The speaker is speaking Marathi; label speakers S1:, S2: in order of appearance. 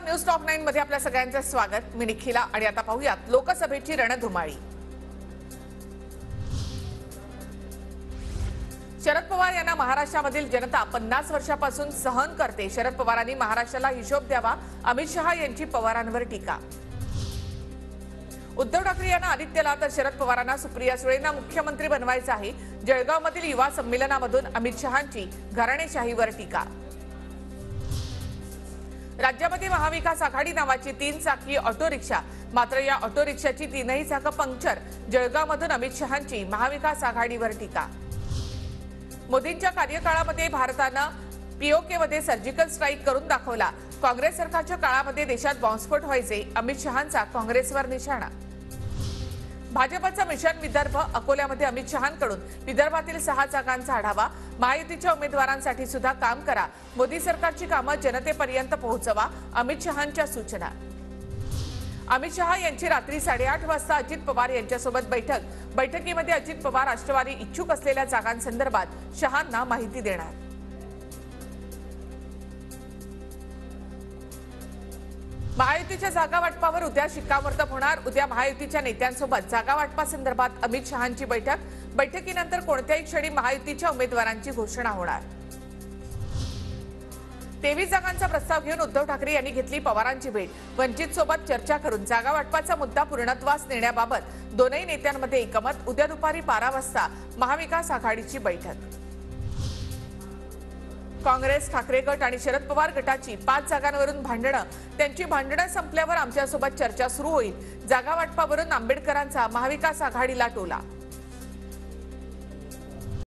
S1: न्यूज टॉप 9 मध्ये आपल्या सगळ्यांचं स्वागत। मी निखिला आणि आता पाहूयात लोकसभेची रणधुमाळी। शरद पवार यांना महाराष्ट्रामधील जनता 50 वर्षापासून सहन करते। शरद पवारांनी महाराष्ट्राला हिशोब द्यावा। अमित शहा यांची पवारांवर टीका। उद्धव ठाकरे यांना आदित्यला तर शरद पवारांना सुप्रिया सुळेंना मुख्यमंत्री बनवायचं आहे। जळगावमधील युवा संमेलनामधून अमित शहांची घराणेशाहीवर टीका। राज्यामध्ये महाविकास आघाडी नावाची 3 चाकी ऑटो रिक्षा, मात्र या ऑटो रिक्षाची 3ही चाकं पंक्चर। जळगावमधून अमित शहांची महाविकास आघाडीवर टीका। मोदींच्या कार्यकाळामध्ये भारतानं पीओकेमध्ये सर्जिकल स्ट्राईक करून दाखवला। काँग्रेस सरकारच्या काळामध्ये देशात बॉम्बस्फोट व्हायचे। अमित शहांचा काँग्रेसवर निशाणा। भाजपचा मिशन विदर्भ अकोल्यामध्ये अमित शहांकडून विदर्भातील 6 जागांचा आढावा। महायुतीच्या उमेदवारांसाठी सुद्धा काम करा। मोदी सरकारची कामं जनतेपर्यंत पोहोचवा, अमित शहांच्या सूचना। अमित शहा यांची रात्री 8:30 वाजता अजित पवार यांच्यासोबत बैठक। बैठकीमध्ये अजित पवार राष्ट्रवादी इच्छुक असलेल्या जागांसंदर्भात शहांना माहिती देणार। महायुतीच्या जागा वाटपावर उद्या शिक्कामोर्तब होणार। उद्या महायुतीच्या नेत्यांसोबत जागा वाटपासंदर्भात अमित शहांची बैठक। बैठकीनंतर कोणत्याही क्षणी महायुतीच्या उमेदवारांची घोषणा होणार। 23 जागांचा प्रस्ताव घेऊन उद्धव ठाकरे यांनी घेतली पवारांची भेट। वंचित सोबत चर्चा करून जागा वाटपाचा मुद्दा पूर्णत्वास नेण्याबाबत दोनही नेत्यांमध्ये एकमत। उद्या दुपारी 12 वाजता महाविकास आघाडीची बैठक। काँग्रेस, ठाकरे गट आणि शरद पवार गटाची 5 जागांवरून भांडणं। त्यांची भांडणं संपल्यावर आमच्यासोबत चर्चा सुरू होईल। जागा वाटपावरून आंबेडकरांचा महाविकास आघाडीला टोला।